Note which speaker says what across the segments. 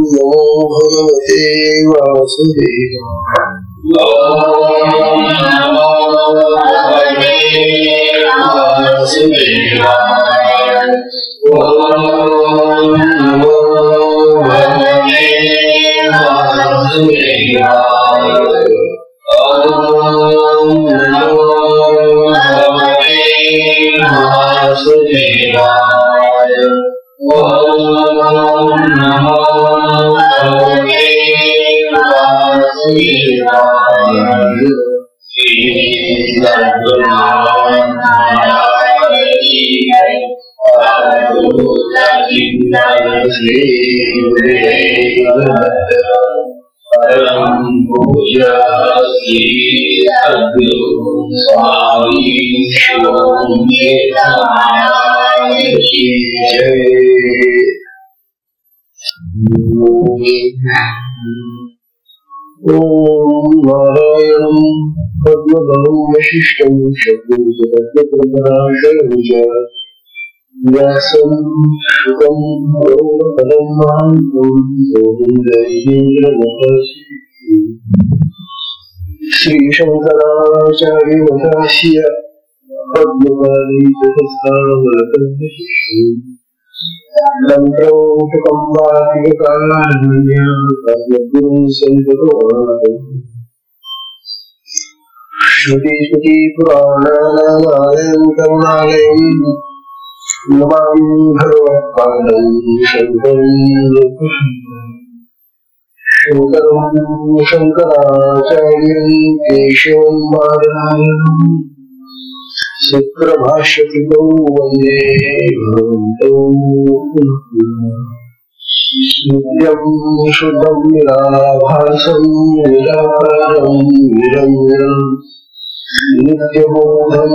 Speaker 1: नमो भगवते वासुदेवाय।
Speaker 2: ओम नमो भगवते वासुदेवाय। ओम नमो भगवते वासुदेवाय। ओम नमो भगवते वासुदेवाय। ओम नमो भगवते वासुदेवाय। श्री सद्गुरुनाथ महाराज की जय। श्री गुरुदेव परम पूज्य श्री सद्गुरु स्वामी शिवानंद महाराज की जय। ओम नारायणं पद्मभवं वशिष्ठं शब्दप्रकाशं व्यासं शुकं गौरवपदं महान्तं गोविन्दयेन्द्रमहर्षि श्रीशङ्कराचार्यवदास्य पद्मपादितहस्तावलकं तन्त्रौटकं वातिककालान्यं सन्ततोऽहं श्रुतिस्मृतिपुराणानामालयं करुणालयं नमामि भगवत्पादं शङ्करं शङ्कराचार्यं केशवं बादरायणं सुप्रभाष्यकृतौ वन्दे भगवन्तौ नित्यं शुद्धं निराभासं निराकारं निरञ्जनं नित्यबोधं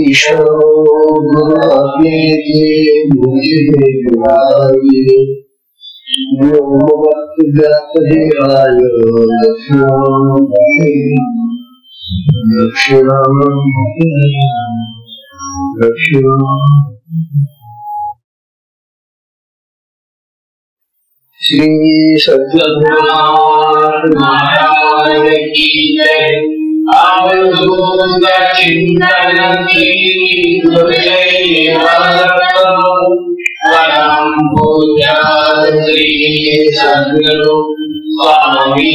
Speaker 2: ईश्वरो गुरुरात्मेति मुख्यदेवाय व्योमवद्व्याप्तदेहाय दक्षिणामूर्तये श्री सद्गुरुनाथ महाराज की जय। अवधूत चिंतन की परम पूज्य श्री सद्गुरु स्वामी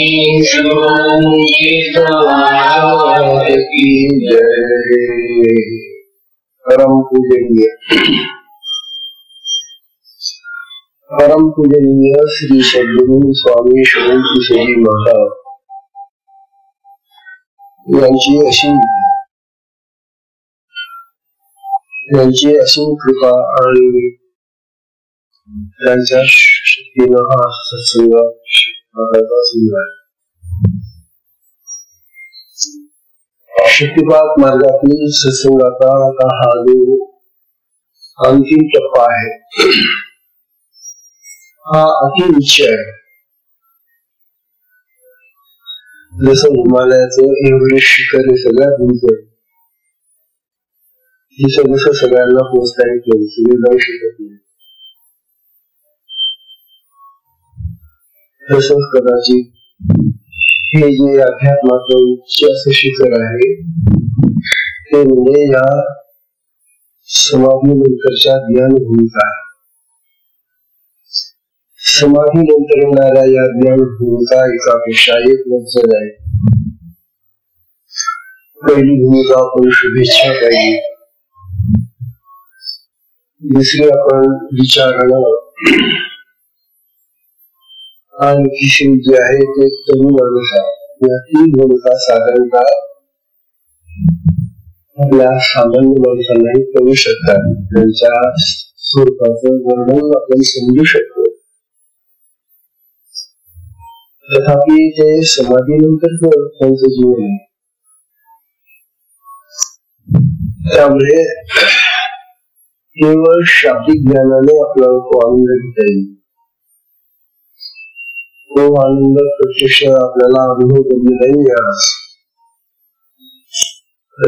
Speaker 2: शिवानंद की जय। परम पूजनीय श्री सद्गुरु स्वामी शिवानंद जी महाराज यांची अशी कृपा आणि त्यांच्या शक्तीनं हा सत्संग शक्तिपात मार्गातील सत्संगाचा हा जो अंतिम टप्पा आहे हा अति उच्च आहे. जसं हिमालयाचं एव्हरेस्ट शिखर हे सगळ्यात उंच आहे. जसं सगळ्यांना पोहोचता येत नाही, सगळे जाऊ शकत नाही. तसंच कदाचित हे जे अध्यात्माचं उच्च असं शिखर आहे ते म्हणजे या समाधी नंतरच्या ज्ञान भूमिका आहे. समाधी नंतर येणाऱ्या या ज्ञान भूमिका एकापेक्षा एक नंतर आहे. पहिली भूमिका आपण शुभेच्छा पाहिजे, दुसरी आपण विचारणं आणि तिसरी जी आहे ते तरुण अनुसार. या तीन भूमिका साधारणतः आपल्या सामान्य माणसांनाही कळू शकतात. त्यांच्या स्वरूपाचं वर्णन आपण समजू शकतो. तथापि ते समाधीनंतर त्यांचं जीवन आहे. त्यामुळे केवळ शाब्दिक ज्ञानाने आपल्याला तो आनंद घेता येईल. तो आनंद प्रत्यक्ष आपल्याला अनुभव करून नाही मिळाला.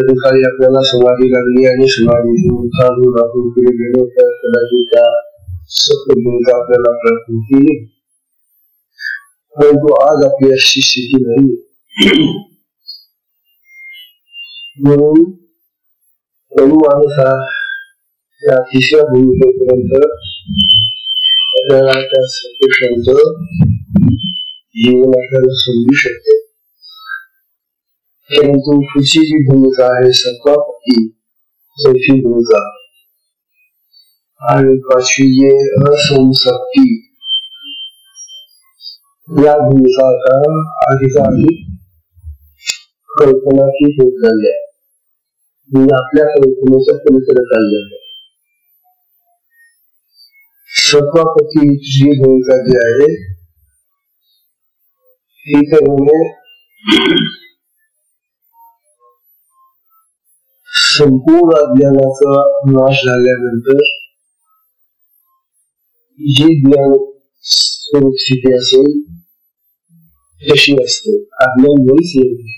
Speaker 2: दुपारी आपल्याला समाधी लागली आणि समाधीतून काढून आपण पुढे गेलो तर कदाचित त्या सत्भूमिका आपल्याला प्राप्त केली, परंतु आज आपली अशी स्थिती नाही. म्हणून माणूस हा त्या तिसऱ्या भूमिकेपर्यंत आपल्याला त्या सत्पुरुषांचं जीवन आपल्याला समजू शकते. परंतु पुढची जी भूमिका आहे सत्वापत्ती, चौथी भूमिका, आणि पाचवी जे असंसक्ती, या भूमिका आता अधिकाधिक कल्पनातीत होत झाल्या, म्हणजे आपल्या कल्पनेच्या पलीकडे चालल्या. सत्वापत्ती जी भूमिका जी आहे ती तर संपूर्ण अज्ञानाचा नाश झाल्यानंतर जी ज्ञान स्वरूप स्थिती असेल तशी असते. अज्ञान मुळीच येते.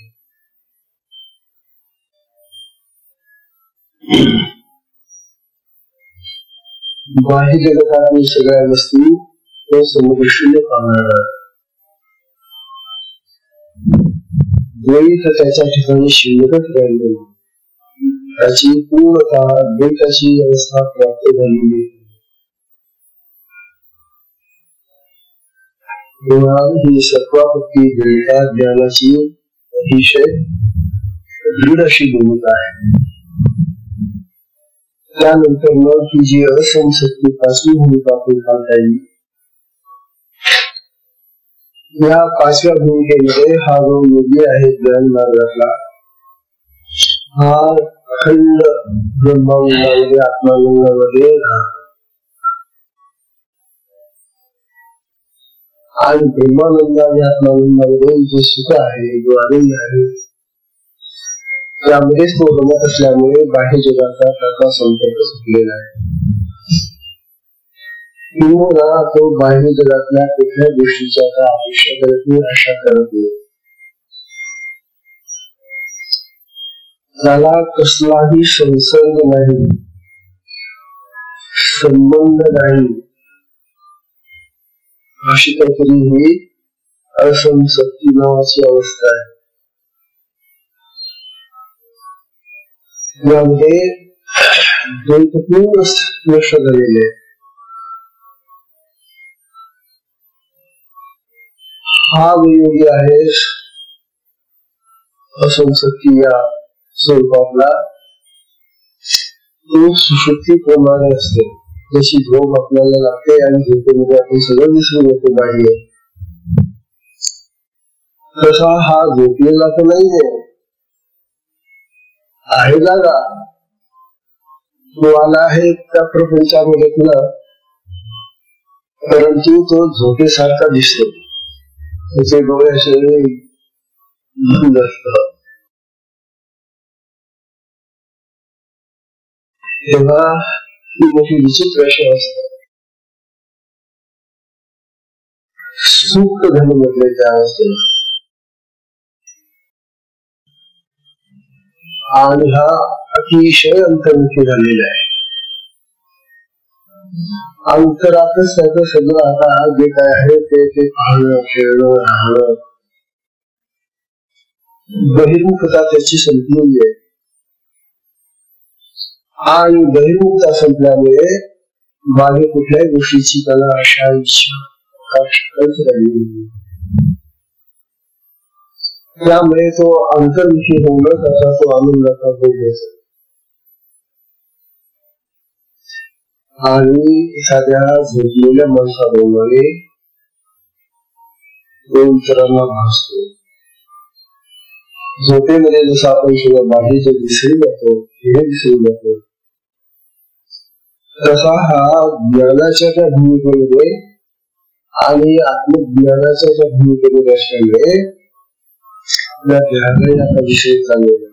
Speaker 2: बाह्य जगतातील सगळ्या वस्तू तो समदृष्टीने पाहणार, द्वैत त्याच्या ठिकाणी शिल्लकच राहिलेली, त्याची पूर्णतः द्वैताची अवस्था प्राप्त झालेली. ही सत्वापत्ती द्वैता ज्ञानाची अतिशय दृढ अशी भूमिका आहे. त्यानंतर मग ही जी असंसक्ती पाचवी भूमिका आपण पाहता येईल. या पाचव्या भूमिकेमध्ये हा जो योगी आहे ज्ञान मार्गातला, हा अखंड ब्रह्मानंदामध्ये आत्मानंदामध्ये आणि ब्रह्मानंद आणि आत्मानंदामध्ये जे सुख आहे, जो आनंद आहे, त्यामध्येच तो रमत असल्यामुळे बाह्य जगाचा त्याचा संपर्क सुटलेला आहे. किंवा तो बाह्य जगातल्या कुठल्या गोष्टीचा अपेक्षा करत नाही, आशा करत नाही. त्याला कसलाही संसर्ग नाही, संबंध नाही, अशी काहीतरी ही असंसक्ती नावाची अवस्था आहे. यामध्ये द्वैत पूर्ण नष्ट झालेले आहे. हा योगी आहे असंसक्ती या स्वरूपातला, तो सुषुप्ती प्रमाणे असते. जशी झोप आपल्याला लागते आणि झोपेमध्ये आपण सगळं विसरून येतो बाह्य, तसा हा झोपलेला तर नाहीये, आहे जागा. तो आला आहे त्या प्रपंचामध्ये तुला, परंतु तो झोपेसारखा दिसतो. त्याचे डोळे असे बंद असतात. तेव्हा ती मोठी विचित्र अशी असतात. सुप्त धन म्हटले त्या अवस्थेला. आणि हा अतिशय अंतर्मुखी झालेला आहे. अंतरातच त्याचं सगळं आता जे काय आहे ते पाहणं, खेळणं, राहणं, बहिर्मुखता त्याची संपलेली आहे. आणि बहिर्मुखता संपल्यामुळे मागे कुठल्याही गोष्टीची त्याला आशा, इच्छा, आकांक्षा राहिली नाही. त्यामुळे तो अंतर्मुखी होऊन त्याचा तो आनंदाचा भोग घेतो. आणि एखाद्या झोपलेल्या माणसाप्रमाणे तो इतरांना भासतो. झोपेमध्ये जसं आपण सगळं बाहेर जे विसरून जातो, हे विसरून जातो, तसा हा ज्ञानाच्या त्या भूमिकेमध्ये आणि आत्मज्ञानाच्या त्या भूमिकेमध्ये असल्यामुळे आपल्या ध्यान याचा विषय चाललेला.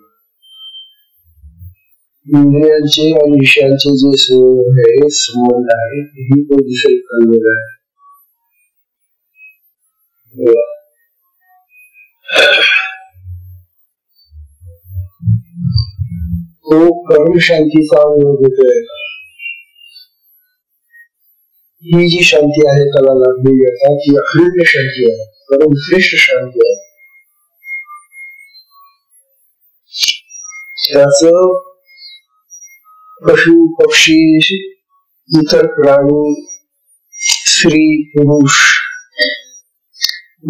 Speaker 2: इंद्रियांचे आणि विषयांचे जे संबंध आहे तेही तो विषय चाललेला आहे. तो कर्म शांतीचा अनुभव घेतोय. ही जी शांती आहे त्याला लाभलेली आहे ती अखंड शांती आहे, परम श्रेष्ठ शांती आहे. त्याच पशु पक्षी इतर प्राणी स्त्री पुरुष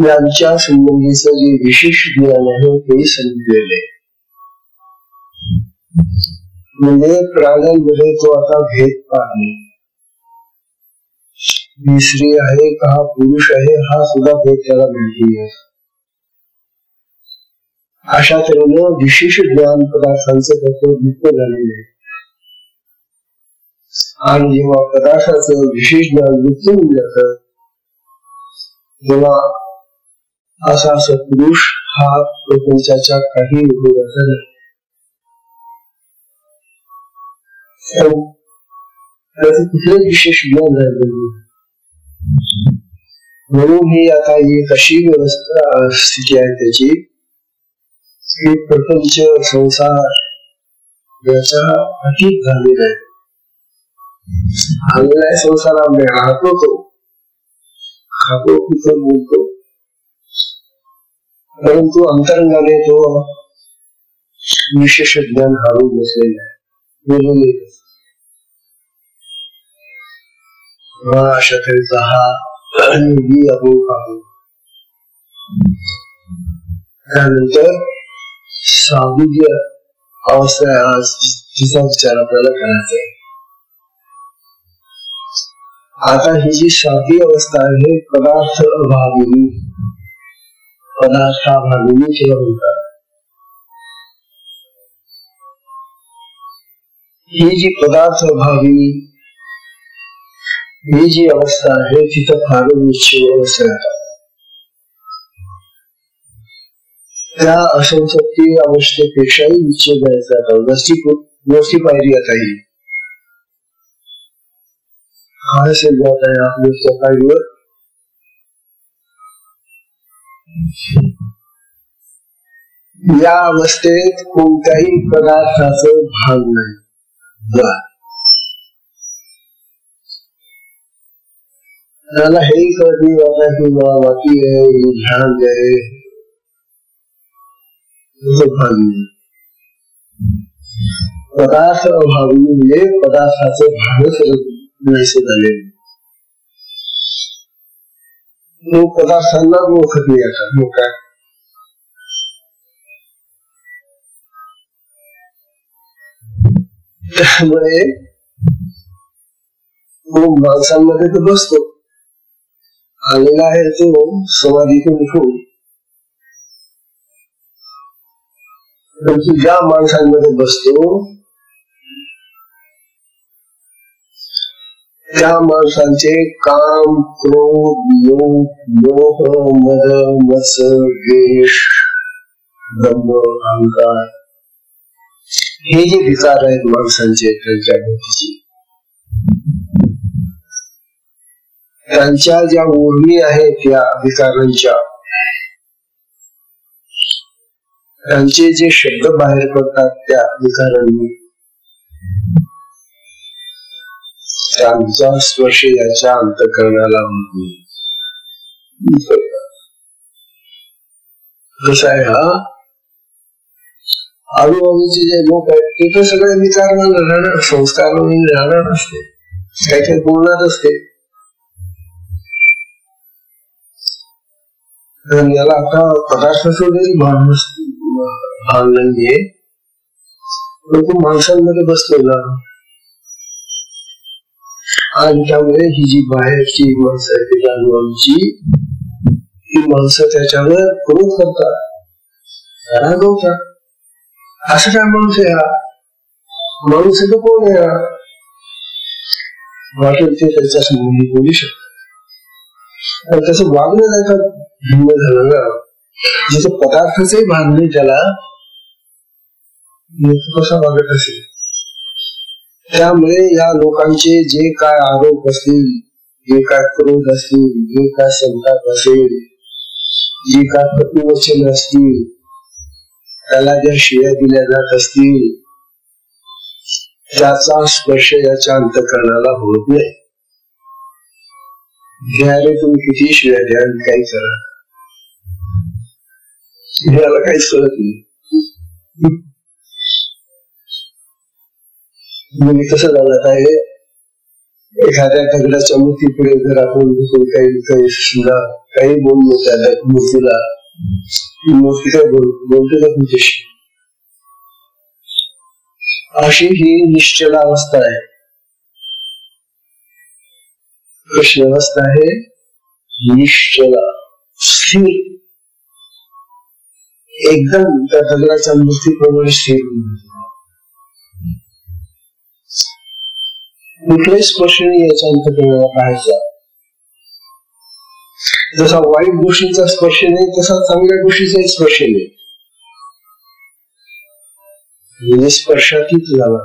Speaker 2: यांच्या संबंधीचं जे विशेष ज्ञान आहे ते समजलेले. म्हणजे प्राण्यांमध्ये तो आता भेद पाहणे, ही स्त्री आहे का हा पुरुष आहे हा सुद्धा भेद त्याला माहिती आहे. अशा तऱ्हेनं विशेष ज्ञान पदार्थांचं त्याचं मुक्त झालेलं आहे. आणि जेव्हा पदार्थाचं विशेष ज्ञान मुक्त होऊन जातं तेव्हा असा पुरुष हा प्रपंचाच्या काही उपयोगाचा नाही. त्याचं कुठलंच विशेष ज्ञान राहिलं. म्हणून ही आता एक अशी व्यवस्था स्थिती आहे त्याची की प्रपंच संसार याचा अतीत झालेला आहे. आलेला संसारामध्ये राहतो तो, खातो पितो बोलतो, परंतु अंतरंगाने तो विशेष ज्ञान हारून बसलेला आहे. अशा तऱ्हेचा हा योगी अनुभव आहे. त्यानंतर साधूची अवस्था आहे, आज तिचा विचार आपल्याला करायचा आहे. आता ही जी साधी अवस्था आहे पदार्थ अभाविनी, पदार्थाभाविनी किंवा म्हणतात. ही जी पदार्थ अभाविनी ही जी अवस्था आहे तिथं फार निश्चय अवस्था आहे. त्या असंसक्ती अवस्थेपेक्षाही निश्चय जायचा वरची पायरी आता ही जात आहे आपल्या पायरीवर. या अवस्थेत कोणत्याही पदार्थाचं भाग नाही. त्याला हेही कळत नाही आता की बाकी आहे ध्यान आहे भाग नाही. पदार्थ अभावी म्हणजे पदार्थाचं भागच नाहीसे झाले. पदार्थांना ओळखत नाही आता. मग काय त्यामुळे माणसांमध्ये तो बसतो आलेला आहे तो समाधीतून उठून, परंतु ज्या माणसांमध्ये बसतो त्या माणसांचे काम क्रोध लोभ मद मत्सर द्वेष दंभ अहंकार हे जे विकार आहेत माणसांचे त्यांच्या बुद्धीचे, त्यांच्या ज्या ओढणी आहेत त्या विकारांच्या, त्यांचे जे शब्द बाहेर पडतात त्या विकारांनी, त्यांचा स्पर्श याच्या अंतःकरणाला कसं आहे. हा आजूबाजूचे जे लोक आहेत ते तर सगळे विचार राहणार, संस्कार राहणार असते, काही काही बोलणार असते. याला आता पदार्थ सोडेल भान नाहीये, परंतु माणसांमध्ये बसतो ना. आणि त्यामुळे ही जी बाहेरची माणसं आहेत आजूबाजूची ही माणसं त्याच्यावर क्रोध करतात, रागवतात. असं काय माणूस आहे हा, माणूस आहे तो कोण आहे हा, वाटेल ते त्याच्या संबंधी बोलू शकतात. त्याचं वागणं त्याचा भिन्न झालं ना. जिथे पदार्थाचंही भान नाही त्याला, कसा वागत असेल. त्यामुळे या लोकांचे जे काय आरोप असतील, जे काय क्रोध असतील, जे काय संताप असेल, जे काय प्रतिवचन असतील, त्याला ज्या शिव्या दिल्या जात असतील, त्याचा स्पर्श याच्या अंतःकरणाला होत नाही. घ्यायला तुम्ही किती शिवाय द्या काही करा, याला काहीच कळत नाही. म्हणजे कसं झालं आहे, एखाद्या दगडाच्या मूर्तीपुढे जर आपण काही बोललो त्या मूर्तीला, मूर्ती काय बोलते का तुमच्याशी? अशी ही निश्चल अवस्था आहे. कशी अवस्था आहे? निश्चला, स्थिर, एकदम त्या दगडाच्या मूर्तीप्रमाणे स्थिर. कुठल्याही स्पर्शने याच्या अंतःकरणाला पाहायचा. जसा वाईट गोष्टींचा स्पर्श नाही तसा चांगल्या गोष्टीचाही स्पर्श नाही. म्हणजे स्पर्शातीत झाला.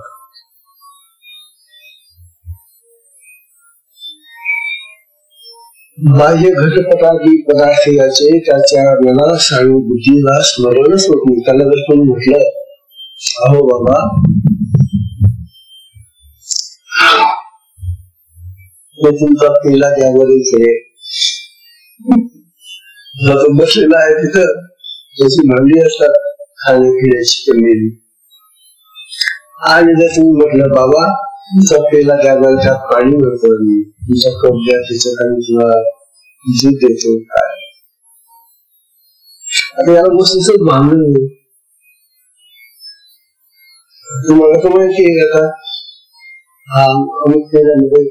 Speaker 2: बाह्य घटपटादी पदार्थ याचे त्याच्या मनास आणि बुद्धीला स्मरणच होत नाही. त्याला जर कोणी म्हटलं, अहो बाबा तुमचा पेला द्यावर आहे, बसलेला आहे तिथं, त्याची भांडी असतात खाणे पिण्याची केलेली, आणि जर तुम्ही म्हटलं बाबा तुमचा पेला द्यावर, त्यात पाणी भरतो, तुमचा कप द्या, त्याच्यात आणि तुला जीव देतो, काय आता याला गोष्टीच भांडण नाही. तुम्हाला तर माहिती आहे आता, हा अमुक पेल्यामध्ये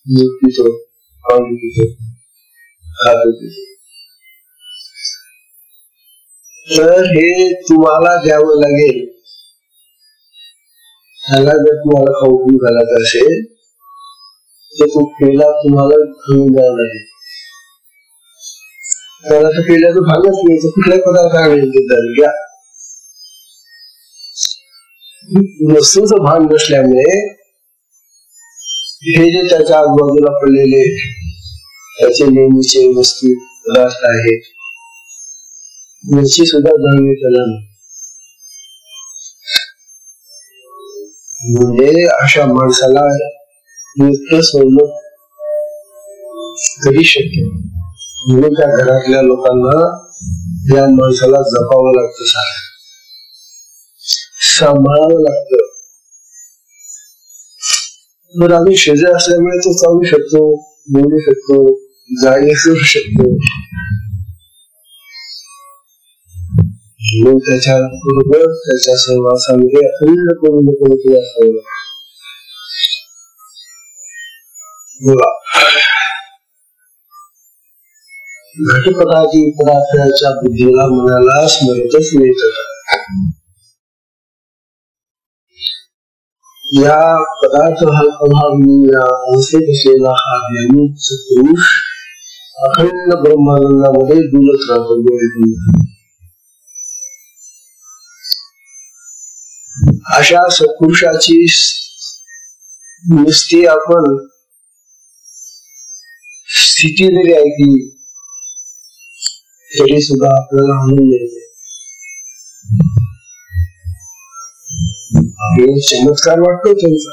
Speaker 2: दूध पितो, पाणी पितो, खातो पितो, तर हे तुम्हाला द्यावं लागेल. ह्याला जर तुम्हाला खाऊ घालायचं असेल तर तो पेला तुम्हाला घेऊन द्यावा लागेल. त्याला तर पेल्याचं भागच नाही, तर कुठल्याही पदार्थ आणेल घ्या. वस्तूचं भान नसल्यामुळे हे जे त्याच्या आजूबाजूला पडलेले त्याचे नेहमीचे वस्तू पदार्थ आहेत याची सुद्धा जाणीव त्याला नाही. म्हणजे अशा माणसाला युक्त सोडणं कधी शक्य. म्हणून त्या घरातल्या लोकांना या माणसाला जपावं लागतं, सांभाळावं लागतं. तर आम्ही शेजार असल्यामुळे तो चालू शकतो, बोलू शकतो, जागे करू शकतो. त्याच्या बरोबर त्याच्या सहवासामध्ये अखंड करून असावं. घटपटादी पदार्थाच्या बुद्धीला मनाला स्मरतच मिळत. या पदार्थ अभावी या अवस्थेत असलेला हा ज्ञानी पुरुष अखंड ब्रह्मानंदामध्ये डुलत राहतो. अशा सत्पुरुषाची नुसती आपण स्थिती जरी ऐकली तरी सुद्धा आपल्याला आनंद येते. चमत्कार वाटतो त्यांचा.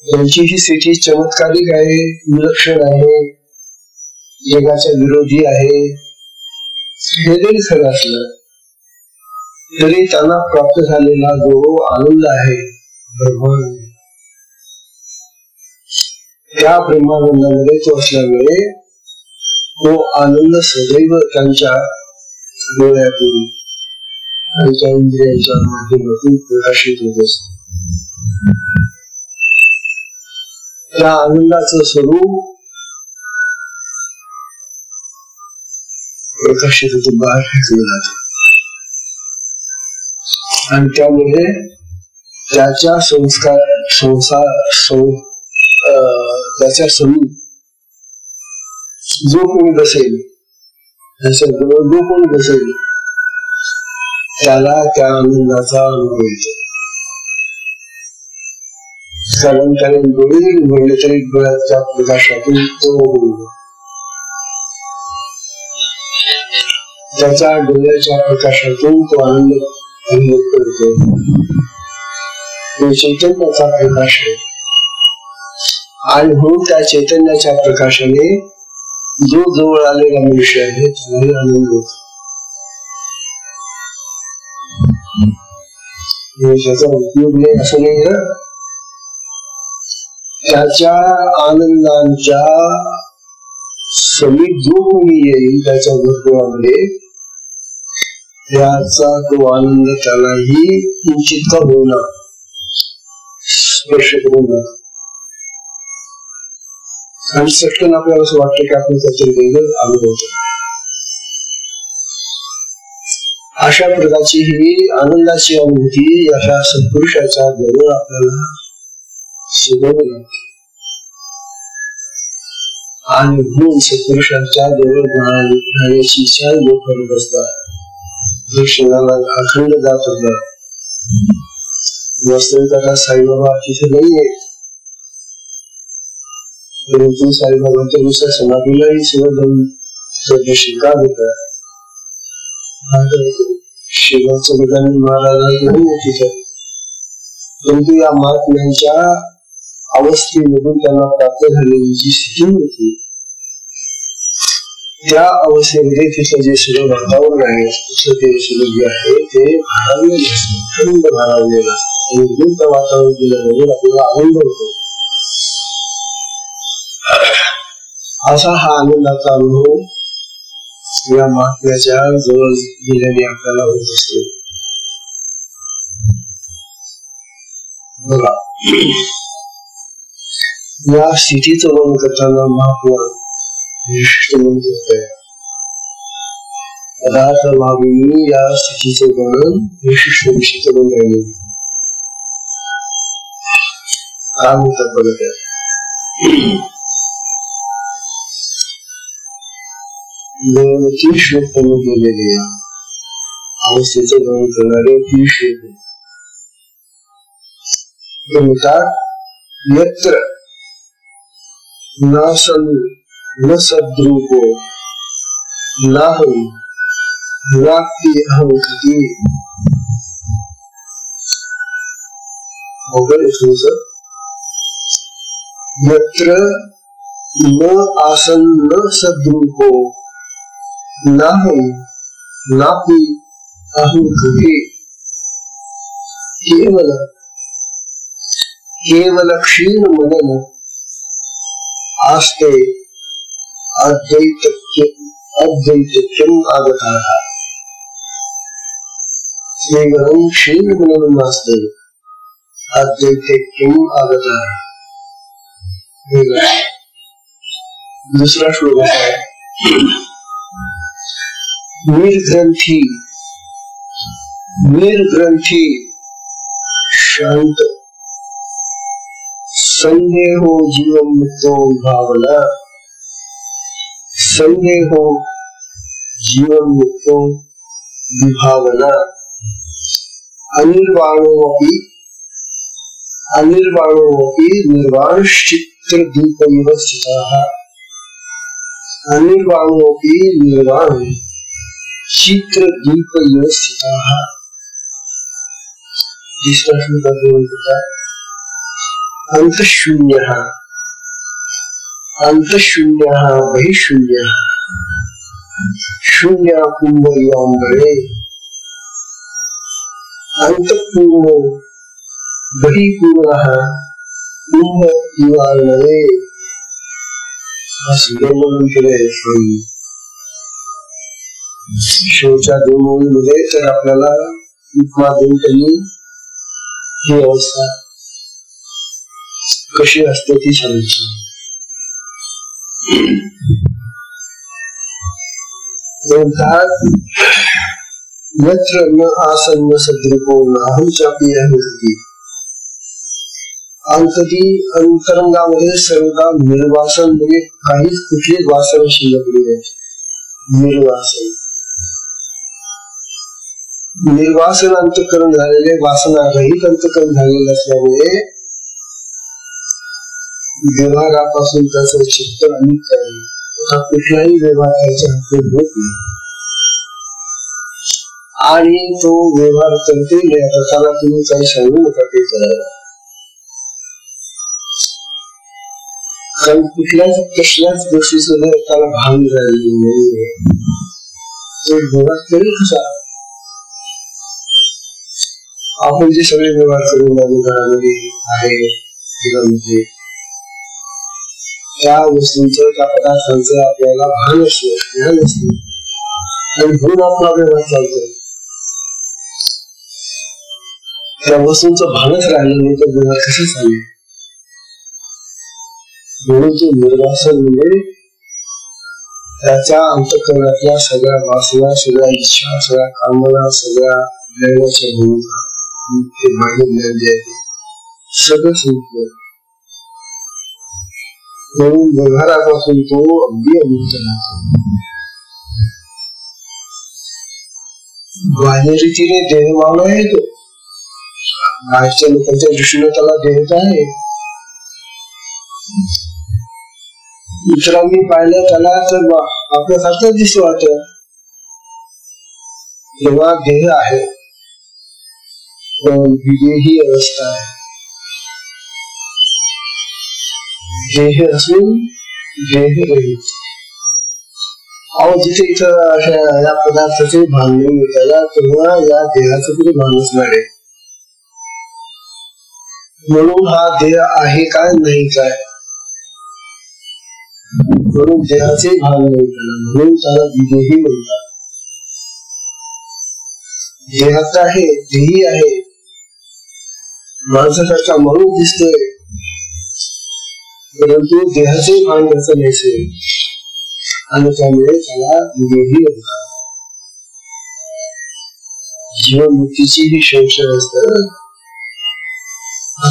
Speaker 2: त्यांची ही स्थिती चमत्कारिक आहे, विलक्षण आहे, जगाच्या विरोधी आहे. हे जरी खरं असलं तरी त्यांना प्राप्त झालेला जो आनंद आहे ब्रह्मानंद, त्या ब्रह्मानंदामध्ये तो असल्यामुळे तो आनंद सदैव त्यांच्या डोळ्यातून त्यांच्या इंद्रियांच्या माध्यमातून प्रकाशित होत असतो. त्या आनंदाचं स्वरूप प्रकाशित होतं, बाहेर फेकलं जातं. आणि त्यामुळे त्याच्या त्याच्या समूह जो कोणी बसेल, त्याच्याजवळ जो कोणी बसेल त्याला त्या आनंदाचा अनुभव येतो. कारण त्याने डोळे जरी उघडले तरी डोळ्याच्या प्रकाशातून तो त्याच्या डोळ्याच्या प्रकाशातून तो आनंद अनुभव करतो. चैतन्याचा प्रकाश आहे आणि म्हणून त्या चैतन्याच्या प्रकाशाने जो जवळ आलेला मनुष्य आहे त्यालाही आनंद होतो. त्याचा उपयोग नाही असं नाही ना. त्याच्या आनंदांच्या समीप जो कोणी येईल त्याच्या वर्तुळामध्ये त्याचा तो आनंद त्यालाही किंचित का होणार स्पर्श करून जातो. आणि सटकन आपल्याला असं वाटतं की आपण त्याचे वेगळं अनुभवतो. अशा प्रकारची ही आनंदाची अनुभूती अशा सत्पुरुषाच्या जवळ आपल्याला सुधारली लागते. आणि म्हणून सत्पुरुषांच्या जवळ जाण्याची इच्छा लोक करत असतात. दक्षिणाला अखंड जात होता. वास्तविक आता साईबाबा तिथे नाहीये, परंतु साईबाबांच्या दुसऱ्या समाधीलाही सगळं शिकार होता. शिवाचं गजानन महाराजांचं नाही तिथे, परंतु या महात्म्यांच्या अवस्थेमधून त्यांना प्राप्त झालेली जी स्थिती होती त्या अवस्थेमध्ये तिचं जे सगळं वातावरण आहे ते सगळं जे आहे ते भारावलेलं असतं, थंड भारावलेलं असतं. आणि गुप्त वातावरण केल्यानंतर आपल्याला आनंद होतो. असा हा आनंदाचा अनुभव या महात्म्याच्या जवळ गेल्याने आपल्याला होत असतो. बघा, या स्थितीचं वर्णन करताना महात्मा विशिष्ट म्हणत होते, पदार्थ भाविनी या स्थितीचे वर्णन विशिष्ट विशिष्ट करून राहिले. काय म्हणतात बघा त्या, तीन श्लोक त्यांनी केलेले या अवस्थेचं वर्णन करणारे 3 श्लोक म्हणतात. यत्र नासन न सद्रूपो नाहं नास्ति अहं कृति. यत्र न आसन न सद्रूपो नाहं नास्ति अहं कृति. केवल क्षीण मनन आस्ते अद्वैतम आगताः. केवलं क्षीण मनन आस्ते अद्वैतम आगताः. दूसरा श्लोक है, निर्ग्रंथि शांत संदेहो जीवन मुक्तो भावना. संदेहो जीवन मुक्तो विभावना. अनिर्वाणोऽपि निर्वाणश्चित्र दीपैव स्थिताः. अनिर्वाणोऽपि निर्वाण चित्र दीपैव स्थिताः. तीसरा श्लोक अंतशून्यः बहिशून्यः शून्य कुंभयोऽम्बरे. अंतपूर्णो बहिपूर्णः कुंभ इवार्णवे. शेवटच्या 2 ओळीमध्ये तर आपल्याला उपमा देऊन त्यांनी ही अवस्था कशी असते ती सांगायची. यत्र न आसन न सद्रूपो नाहं चापि अहं कृति. अंतरंगामध्ये सर्वदा निर्वासन म्हणजे काहीच कुठली वासन शिल्लक नाही. निर्वासन अंतःकरण झालेले, वासना रहित अंतःकरण झालेले असल्यामुळे व्यवहारापासून त्याचं चित्त अनित आहे. कुठलाही व्यवहार त्याच्या हातात होत नाही. आणि तो व्यवहार करते त्याला तुम्ही काही सांगू नका ते करायला. कारण कुठल्याच कसल्याच गोष्टीचं जर त्याला भान राहिली तो व्यवहार करेल कसा. आपण जे सगळे व्यवहार करून लागू घरामध्ये आहे त्या वस्तूंचं त्या पदार्थांचं आपल्याला भान असतं, ज्ञान असतं आणि म्हणून आपला व्यवहार चालतो. त्या वस्तूंचं भानच राहिलं नाही तर व्यवहार कसे चालेल. म्हणून तो निर्वासन म्हणजे त्याच्या अंतःकरणातल्या सगळ्या वासना, सगळ्या इच्छा, सगळ्या कामना, सगळ्या ज्ञानाच्या भूमिका बाह्य ज्ञान जे आहे सगळं संपलं. म्हणून व्यवहारापासून तो अगदी अमुक्त राहतो. बाह्य रीतीने देहभावना येतो, बाहेरच्या लोकांच्या दृष्टीने त्याला देहता आहे. इतरांनी पाहिलं त्याला तर आपल्यासारखंच दिसतं वाटतं, तेव्हा देह आहे पण विदेही अवस्था आहे. देह असून देह रहित. अहो जिथे इथं अशा या पदार्थाचे भान नाही त्याला तेव्हा या देहाचं कुठे भान असणार आहे. म्हणून हा देह आहे काय नाही काय, म्हणून देहाचे भान नाही त्याला, म्हणून त्याला विदेही म्हणतात. देहात आहे, देही आहे, माणसासारखा म्हणून दिसतोय परंतु देहाचे भान त्याचं नसेल आणि त्यामुळे त्याला विदेही म्हणतात. जीवनमुक्तीची ही संशय असतं.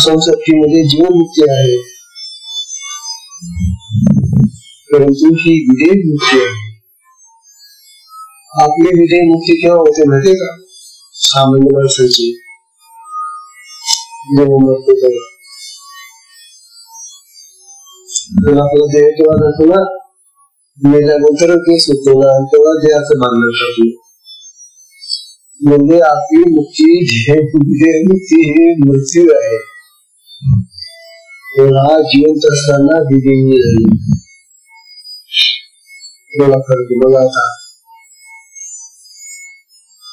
Speaker 2: संसक्तीमध्ये जीवनमुक्ती आहे परंतु ही विदेह मुक्ती आहे. आपली विदेह मुक्ती केव्हा होते माहिती का? सामान्य माणसाची जेव्हा मरतो तेव्हा. आपला देह तेव्हा जातो ना, मेल्यानंतर केस होतो ना, तेव्हा देहाचं बांधणं करतो. म्हणजे आपली मुक्ती देह मुक्ती ही मृत्यू आहे. हा जिवंत असताना विदेही झाली. मला फरक बघा आता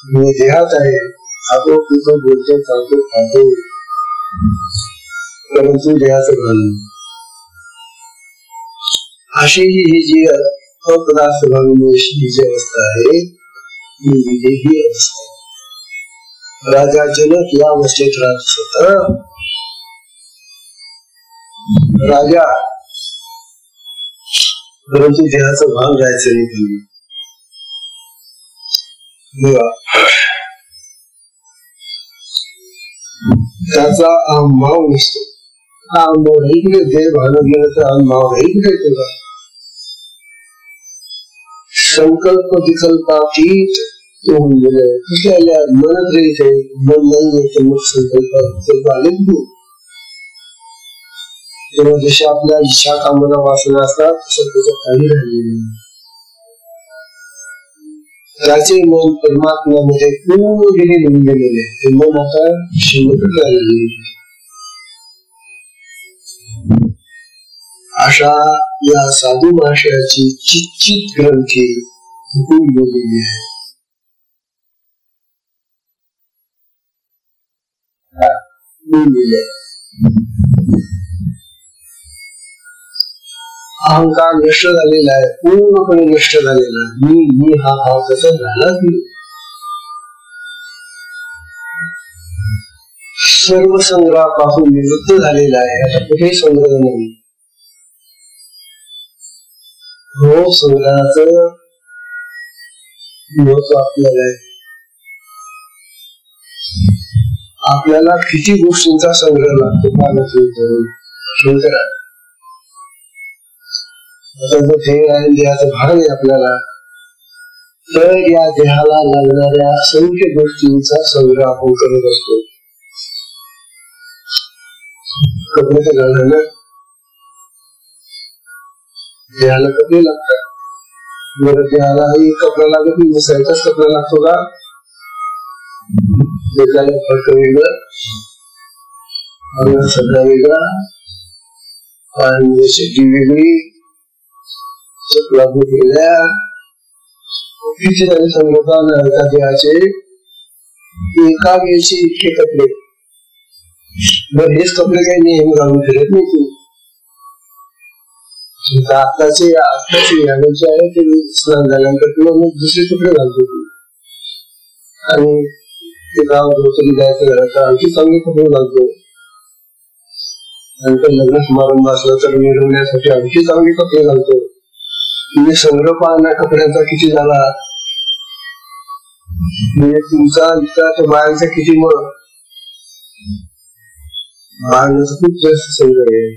Speaker 2: मी देहात आहे, खातो पितो बोलतो चालतो खातो परंतु देहाचं भान. अशी ही जी अपदार्थ भावनेची जी अवस्था आहे ही विदेही अवस्था. राजा जनक या अवस्थेत राहत होता. राजा परंतु देहाचं भान राहायचं नाही त्यांनी. त्याचा अहंभाव नसतो. हा अनुभव नाही कुठे देह भान गेलं तर अहंभाव नाही कुठे येतो. संकल्प विकल्पातीत होऊन गेलं कुठे आल्या मनत रहित आहे. मन नाही तर मग संकल्प आले कुठे. तेव्हा जसे आपल्या इच्छा कामना वासना असतात तसं त्याचं काही राहिलेलं नाही. त्याचे मन परमात्म्यामध्ये पूर्ण लिहून गेलेले ते मन आता शिल्लक राहिलेले. अशा या साधू महाशयाची चिच्चित ग्रंथी फुटून गेलेली आहे. अहंकार नष्ट झालेला आहे, पूर्णपणे नष्ट झालेला आहे. मी हा भाव कसा झाला की सर्व संग्रहापासून निवृत्त झालेला आहे. आता कुठेही संग्रह नाही. हो संग्रहाचं महत्व आपल्याला आहे. आपल्याला किती गोष्टींचा संग्रह लागतो शंकरा. आता जो देह आहे देहाचं भान आहे आपल्याला, तर या देहाला लागणाऱ्या असंख्य गोष्टींचा संग्रह आपण करत असतो. कपडे तर घालणार ना, देहाला कपडे लागतात. बरं देहाला कपडा लागत नाही, मसायचाच कपडा लागतो का? त्याला फट वेगळं, सगळा वेगळा, आणि शेती वेगळी, लागू केल्या किती झाले संगोपन देहाचे एका वेळची इतके कपडे. बरं हेच कपडे काही नेहमी घालून फिरत नाही तू. आताचे यावेळेचे आहे ते स्नान झाल्यानंतर किंवा मग दुसरे कपडे घालतो तू, आणि ते गाव ग्रोसरी जायचं घरात आणखी चांगले कपडे घालतो, नंतर लग्न समारंभ असला तर मिरवण्यासाठी आणखी चांगले कपडे घालतो. म्हणजे संग्रह पाहण्या कपड्यांचा किती झाला, म्हणजे तुमचा इतका तर बाळांचा किती, मग बाळांचा खूप जास्त संग्रह आहे.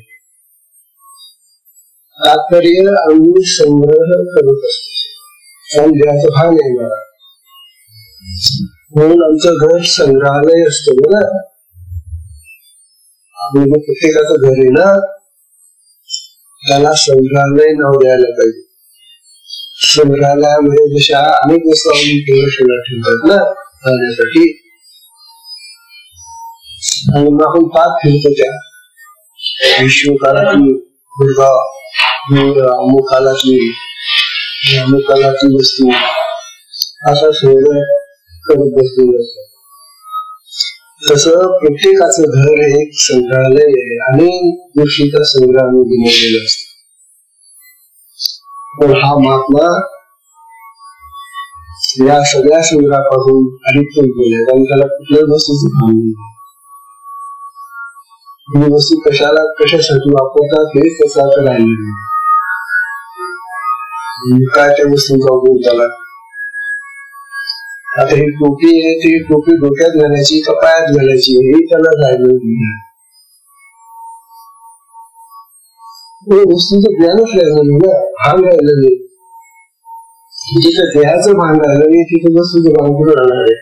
Speaker 2: तात्पर्य आम्ही संग्रह करत असतो आणि देहाचा भाग आहे मला, म्हणून आमचं घर संग्रहालय असतं बघा. म्हणजे प्रत्येकाचं घर आहे ना, त्याला संग्रहालय नाव द्यायला पाहिजे. संग्रहालयामध्ये जशा अनेक वस्तू आम्ही ठेवतात ना राहण्यासाठी, आणि मग आपण पाक फिरतो त्या विश्वकालाची दुर्गा अमुकालाची वस्तू असा संग्रह करत बसलेलं असतं. तसं प्रत्येकाचं घर एक संग्रहालय आहे, अनेक गोष्टीचा संग्रह आम्ही बनवलेला असतो. पण हा महात्मा या सगळ्या संग्रहापासून अलिप्त गेले, कारण त्याला कुठल्याच वस्तूचं भान नाही. ही वस्तू कशाला कशासाठी वापरतात हे त्याचा तर राहिलेलं नाही. काय त्या वस्तूंचा उपयोग त्याला. आता ही टोपी आहे, ती टोपी डोक्यात घालायची का पायात घालायची हे त्याला राहिलेलं नाही. वस्तूचं ज्ञानच राहिलं नाही ना, भान राहिलं नाही. जिथं देहाचं भान राहिलं नाही तिथे वस्तूचं भान कुठं राहणार आहे.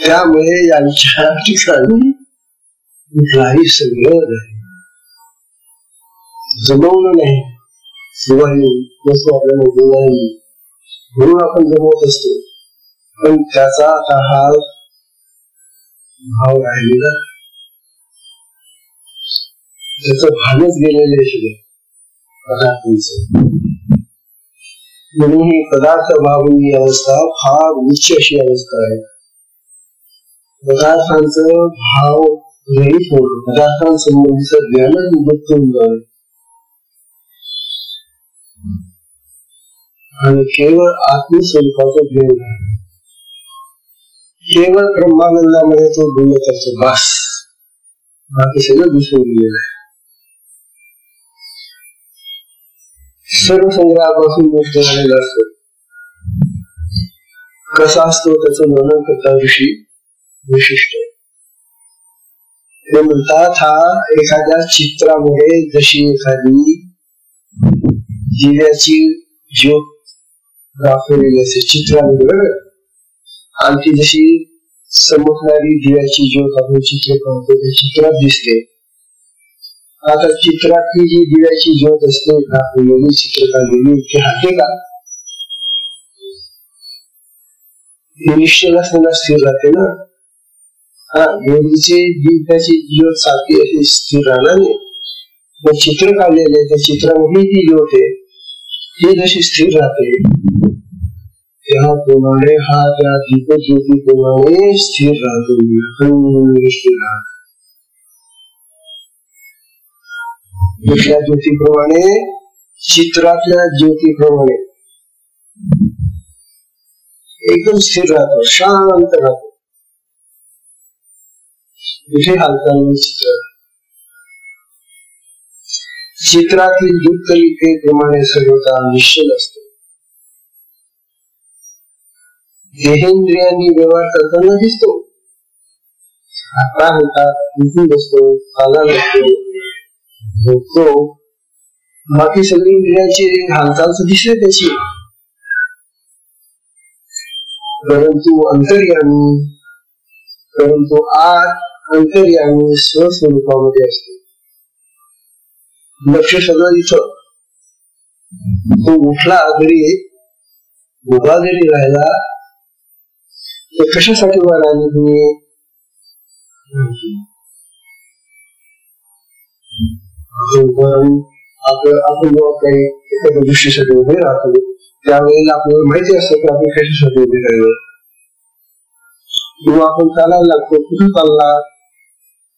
Speaker 2: त्यामुळे यांच्या ठिकाणी कुठलाही संग्रह नाही, जमवलं नाही. शिवाय वस्तू आपल्याला बोलायला म्हणून आपण जमवत असतो, पण त्याचा आता हा भाव राहिलेला, त्याचं भानच गेलेलं आहे सगळं पदार्थांचं. म्हणून ही पदार्थ भावनी अवस्था फार उच्च अशी अवस्था आहे. पदार्थांचं भाव रहित होतं, पदार्थांसंबंधीचं ज्ञानच मुक्त होऊन जाईल आणि केवळ आत्मस्वरूपाचं ज्ञान आहे. केवळ ब्रह्मानंदामध्ये तो डोलत असतो, बस बाकी सगळं दिसून गेलेलं आहे. सर्व संग्रहापासून गोष्ट झालेला असतो. कसा असतो त्याचं वर्णन करता ऋषी विशिष्ट. ते म्हणतात हा एखाद्या चित्रामध्ये जशी एखादी दिव्याची ज्योत दाखवलेली असते चित्रामध्ये बरोबर, आणि ती जशी चमकणारी दिव्याची ज्योत आपण चित्र पाहतो त्या चित्रात दिसते. आता चित्रातली जी दिव्याची ज्योत असते दाखवलेली चित्र काढलेली ती हाते का, निश्चल असताना स्थिर राहते ना. एवढीची दिव्याची ज्योत सारखी अशी स्थिर राहणार नाही. मग चित्र काढलेले त्या चित्रामध्ये ती ज्योत आहे ती जशी स्थिर राहते, त्याप्रमाणे हा त्या दीपज्योतीप्रमाणे स्थिर राहतो, स्थिर राहतो. दुसऱ्या ज्योतीप्रमाणे चित्रातल्या ज्योतीप्रमाणे एकदम स्थिर राहतो, शांत राहतो, कुठे हालचाल नाही. चित्रातील दुःखलिकेप्रमाणे सर्वता निश्चल असतो. देहेंद्रियांनी व्यवहार करताना दिसतो, हाता हातात उठून बसतो, चाला लागतो, झोपतो, बाकी सगळी इंद्रियांची हालचाल दिसते त्याची. परंतु आत अंतर्यामी स्वस्वरूपामध्ये असतो. लक्ष सगळं इथं. तो उठला जरी उभा जरी राहिला तर कशासाठी वर आले तुम्ही? आपण जेव्हा काही एखाद्या गोष्टीसाठी उभे राहतो त्यावेळेला आपल्याला माहिती असतं की आपण कशासाठी उभे राहिलो. किंवा आपण चालायला लागतो, कुठे चालला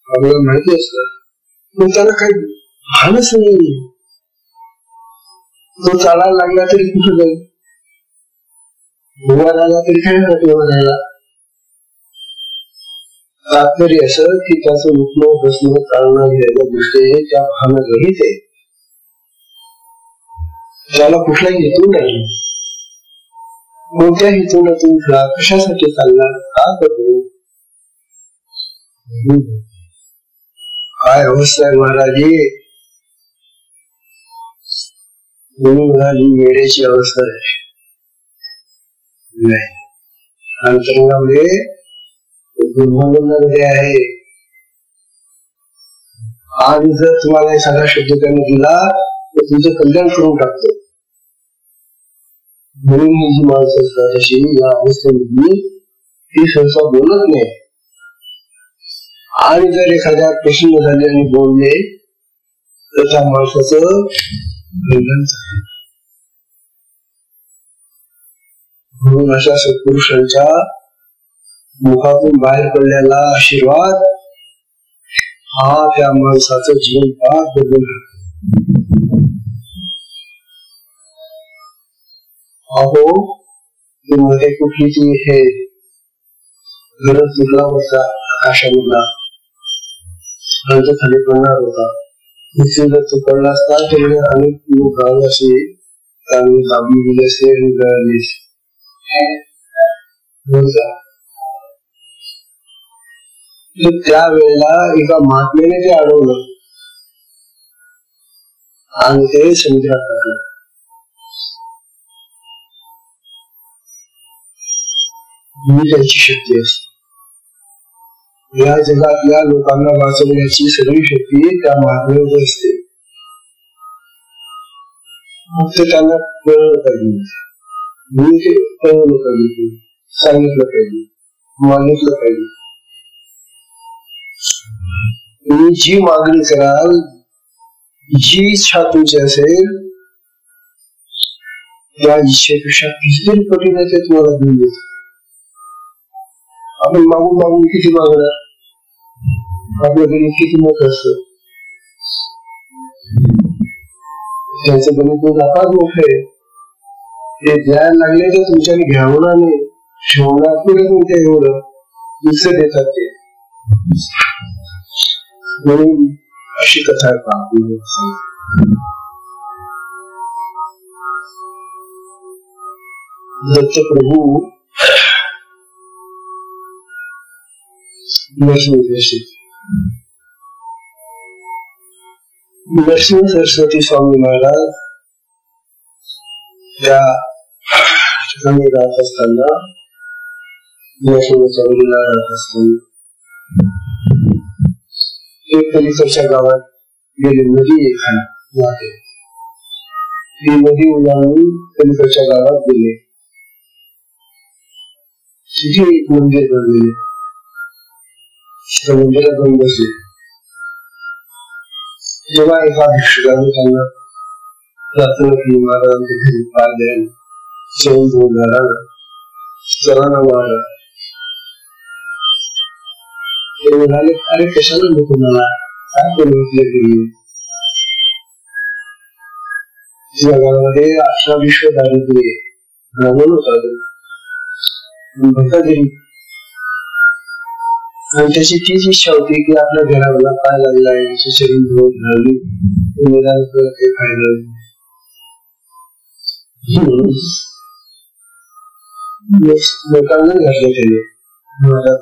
Speaker 2: आपल्याला माहिती असतं, पण त्याला काही भानच नाही. तो चालायला लागला तरी कुठे जाईल, उभा राहिला तरी कशासाठी उभा राहिला. तात्पर्य असं की त्याचं उठणं बसणं चालणं घ्यायला गोष्टी त्या भावना रहित आहे. त्याला कुठलाही हेतू नाही. कोणत्या हेतून तू उठला, कशासाठी चालला, का करतो, काय अवस्था आहे महाराजी. वेळेची अवस्था आहे. अंतरंगामध्ये दुर्भावनामध्ये आहे. आणि जर तुम्हाला एखादा शब्द त्यांनी दिला तर तुमचं कल्याण करून टाकतो. म्हणून ही जी माणसं असतात अशी या अवस्थेमध्ये ती सहसा बोलत नाही. आणि जर एखाद्या प्रसन्न झाले आणि बोलले तर त्या माणसाचं कल्याण झाले. म्हणून अशा सत्पुरुषांच्या मुखातून बाहेर पडलेला आशीर्वाद हा त्या माणसाचं जीवन फार बदलून अहो मध्ये कुठली ती हे गरज तुटला होता आकाशामधला आणि खाली पडणार होता. जर तो पडला असता तर अनेक लोक असे दाबी गेले असते आणि गळाले. त्यावेळेला एका महात्म्याने ते अडवलं आणि ते समुद्रात टाकलं. ही त्यांची शक्ती असते. या जगातल्या लोकांना वाचवण्याची सगळी शक्ती त्या महात्म्यावर असते. फक्त त्यांना कळलं पाहिजे, कळवलं पाहिजे, सांगितलं पाहिजे, मागितलं पाहिजे. तुम्ही जी मागणी कराल, जी इच्छा तुमची असेल त्या इच्छेपेक्षा कितीतरी पटीने ते तुम्हाला देऊन देत. आपण मागून मागून किती मागणार, आपल्या गणित किती मोठं असतं. त्यांचं गणित नकाच मोठं आहे. ते द्यायला लागले तर तुमच्याने घ्यावणार नाही, ठेवणार पुढे तुमच्या एवढं दुसरं देतात ते. म्हणून अशी कथा आहे. दत्तप्रभू नरसिंह सरस्वती स्वामी महाराज त्या ठिकाणी राहत असताना राहत असताना एक पलीकडच्या गावात गेले. नदी एखादी ती नदी ओलांडून पलीकडच्या गावात गेले. तिथे एक मंदिर बनलेले. त्या मंदिरात जाऊन बसले. जेव्हा एका भिक्षुकाने त्यांना प्रार्थना केली, महाराजांच्या घरी पाय द्यायला, जेवण घेऊन जराना मारा. ते म्हणाले, अरे कशाला नको मला, काय करू गेली. जगामध्ये 18 विश्व दारिद्र्य ब्राह्मण होता भक्तागिरी. आणि त्याची तीच इच्छा होती की आपल्या घराला पाय लागलाय, शरीर धुवत राहिली, काही फायदा लोकांना घातलं त्याने.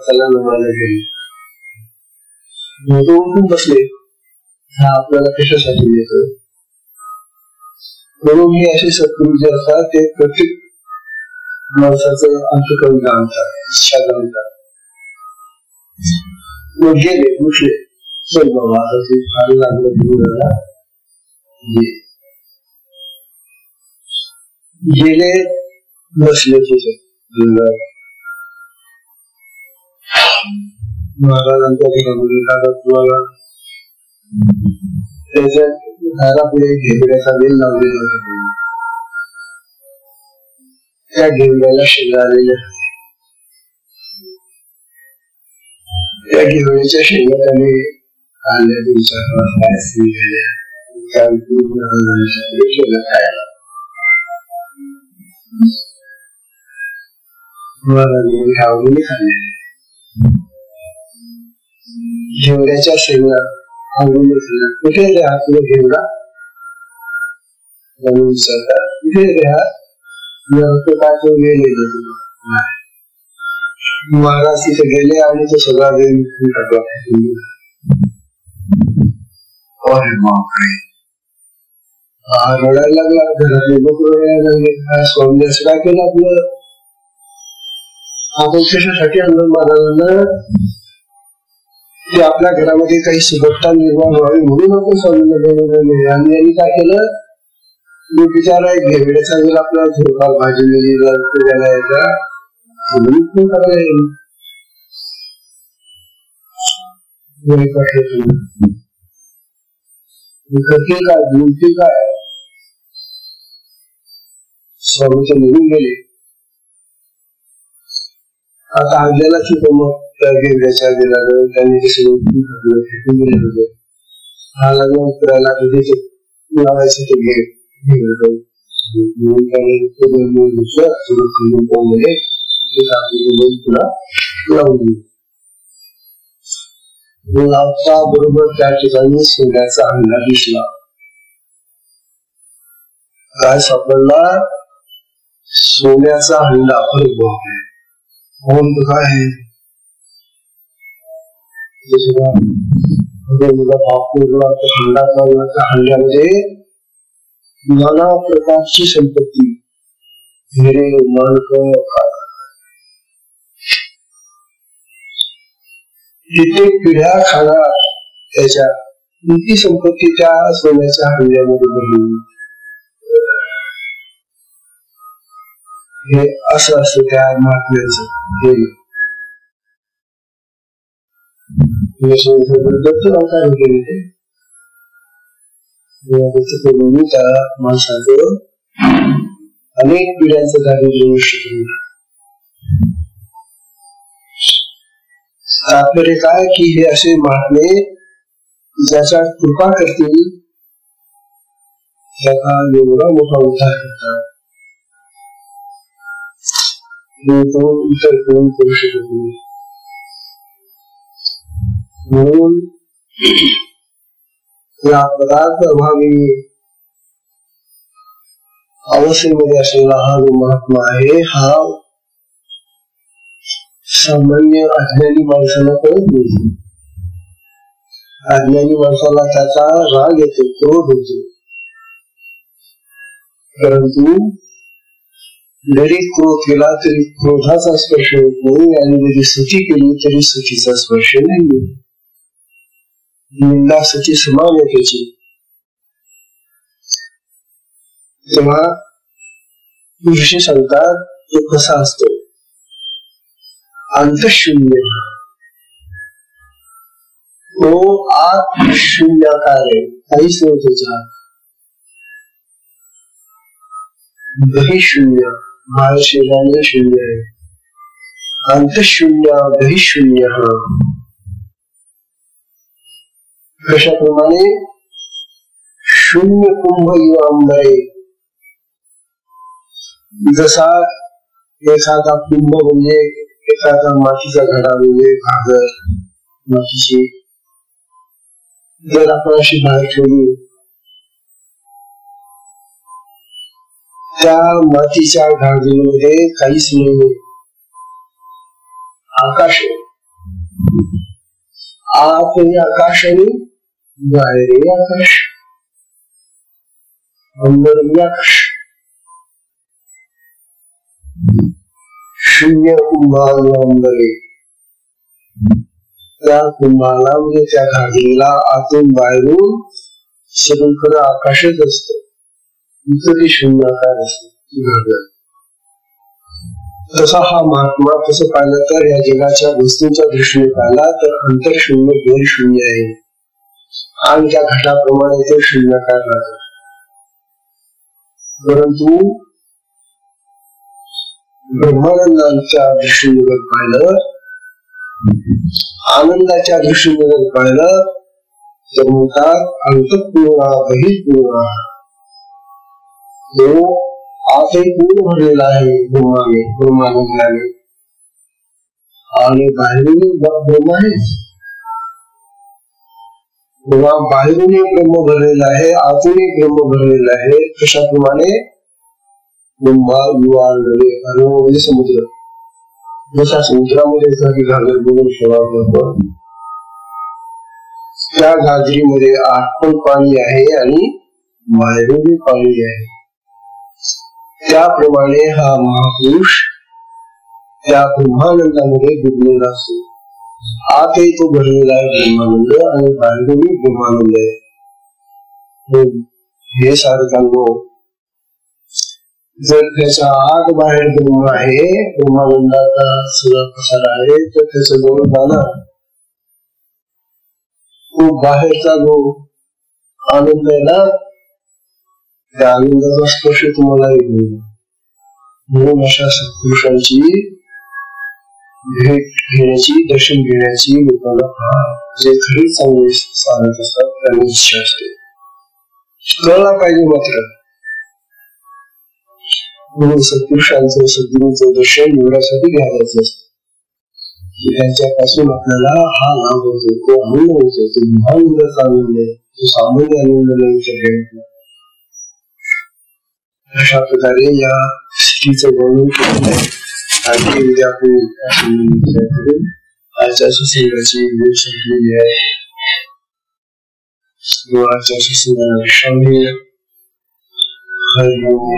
Speaker 2: त्याला नमाला गेली. उठून बसले, हा आपल्याला कशासाठी येतो. म्हणून हे असे सत्पुरुष जे असतात ते प्रत्येक माणसाचं अंतःकरण जाणतात, इच्छा जाणतात. मग गेले, उठले, चल बाबा आता ते फार लागलं गुरुला. गेले, बसले तिथे. महाराजांच्या घरामध्ये तुम्हाला त्याच्या घरापुढे घेवड्याचा वेल लावलेला होता. त्या घेवड्याला शेंगाळलेल्या त्या घेवड्याच्या शेंगा त्याने आल्या तुमच्या काय स्त्रील्या खायला महाराजांनी आवडीने खाल्लेले घेवड्याच्या शेंगा आवडीने खाल्ल्या. कुठे द्या तुला घेवडा विचारतात, कुठे द्या काय तो गेलेलं तुला. महाराज तिथे गेले आणि तो सगळा वेळ टाकला. रडायला लागला. घरातले लोक रडायला लागले. स्वामी असं काय केलं आपलं, आपण कशासाठी आणलं महाराजांना, ते आपल्या घरामध्ये काही सुबत्ता निर्माण व्हावी म्हणून आपण स्वामींना बोलवलेले. आणि यांनी काय केलं, मी बिचारा एक घेवड्याचा वेळ आपल्याला थोडंफार भाजी करायला यायचा करायला येईल. काय स्वामीचे निघून गेले. आता आपल्याला की मग त्या घेवड्याच्या वेळाला त्यांनी ते सगळं फेकून दिले होते. हा लग्न करायला लावायचे ते घेत लावता बरोबर त्या ठिकाणी सोन्याचा हंडा दिसला. काय सापडला, सोन्याचा हंडा. म्हणून काय आहे हंड्यामध्ये नाना प्रकारची संपत्ती, हिरे माणक, किती पिढ्या खाणार त्याच्या किती संपत्ती त्या सोन्याच्या हंड्यामध्ये भरली. हे असं असतं त्या महात्म्याचं. माणसाचं अनेक पिढ्यांचं दारिद्र्य नष्ट करून तात्पर्य काय की हे असे महात्मे ज्याच्या कृपा करतील त्याचा एवढा मोठा उद्धार करतात, इतर कोणी करू शकत नाही. म्हणून या पदार्थ अभावी अवस्थेमध्ये असलेला हा जो महात्मा आहे, हा सामान्य अज्ञानी माणसाला कळत नाही. अज्ञानी माणसाला त्याचा राग येतो, क्रोध होतो. परंतु जरी क्रोध केला तरी क्रोधाचा स्पर्श होत नाही, आणि जरी स्तुती केली तरी स्तुतीचा स्पर्श नाही. निंदा स्तुती समान आहे त्याची. तेव्हा ऋषी सांगतात तो कसा असतो, अंतशून्य. तो आत शून्याकार आहे, काहीच नाही त्याच्या. बहिशून्य, बाहेर शरीराने शून्य आहे. अंतशून्य बहिशून्य. कशाप्रमाणे शून्य कुंभ अंबरे, जसा एखादा कुंभ म्हणजे एखादा मातीचा घडा म्हणजे घागर मातीची, जर आपण अशी बाहेर ठेवली, त्या मातीच्या घागरीमध्ये काहीच नाही, आकाश आहे. आतही आकाश आणि बाहेरही आकाश, अंबरही आकाश. शून्य कुंभांबरे, त्या कुंभाला म्हणजे त्या घागरीला आतून बाहेरून सगळीकडे आकाशच असतं. इतर ते शून्याकार असतं. तसा हा महात्मा तसं पाहिलं तर या जगाच्या वस्तूंच्या दृष्टीने पाहिला तर अंतरशून्य गैरशून्य आहे आणि त्या घटाप्रमाणे ते शून्यकार राहतात. परंतु ब्रह्मानंदाच्या दृष्टीने जर पाहिलं, आनंदाच्या दृष्टीने जर पाहिलं तर म्हणतात अंतःपूर्णा बहिःपूर्णा, तो आतही पूर्ण भरलेला आहे ब्रह्मानंदाने आणि बाहेरून ब्रह्म आहे. बाहेरूनही ब्रह्म भरलेला आहे, आतूनही ब्रह्म भरलेला आहे. तशाप्रमाणे ब्रह्मा युवा म्हणजे समुद्र, जसा समुद्रामध्ये घागर बघून ठेवावं त्या गाजरीमध्ये आत पण पाणी आहे आणि बाहेरूनही पाणी आहे. त्याप्रमाणे हा महापुरुष त्या ब्रह्मानंदामध्ये बुडलेला असतो. आतही तो भरलेला आहे ब्रह्मानंद आणि बाहेरूनही ब्रह्मानंद आहे. हे साधकांनो, जर त्याच्या आत बाहेर ब्रह्म आहे, ब्रह्मानंदाचा सगळा प्रसार आहे, तर त्याचं जवळ जाणार. तो बाहेरचा जो आनंद आहे ना, त्या आनंदाचा स्पर्श तुम्हाला येतो. म्हणून अशा सत्पुरुषांची भेट घेण्याची, दर्शन घेण्याची लोकांना जे खरी चांगले साधक असतात त्यांनी इच्छा असते. कळला पाहिजे मात्र. म्हणून सत्पुरुषांचं, सद्गुरूंचं दर्शन एवढ्यासाठी घ्यायचं असतं की त्यांच्यापासून आपल्याला हा लाभ होतो, तो आनंद होतो, तो महानंदाचा आनंद आहे, तो सामान्य आनंद नाही. अशा प्रकारे या स्थितीचं वर्णन केलेलं आहे. आणि उद्या आपण आजच्या सत्संगाची वेळ संपलेली आहे. आजच्या सत्संगाला विश्राम घेऊया. हरि ओम.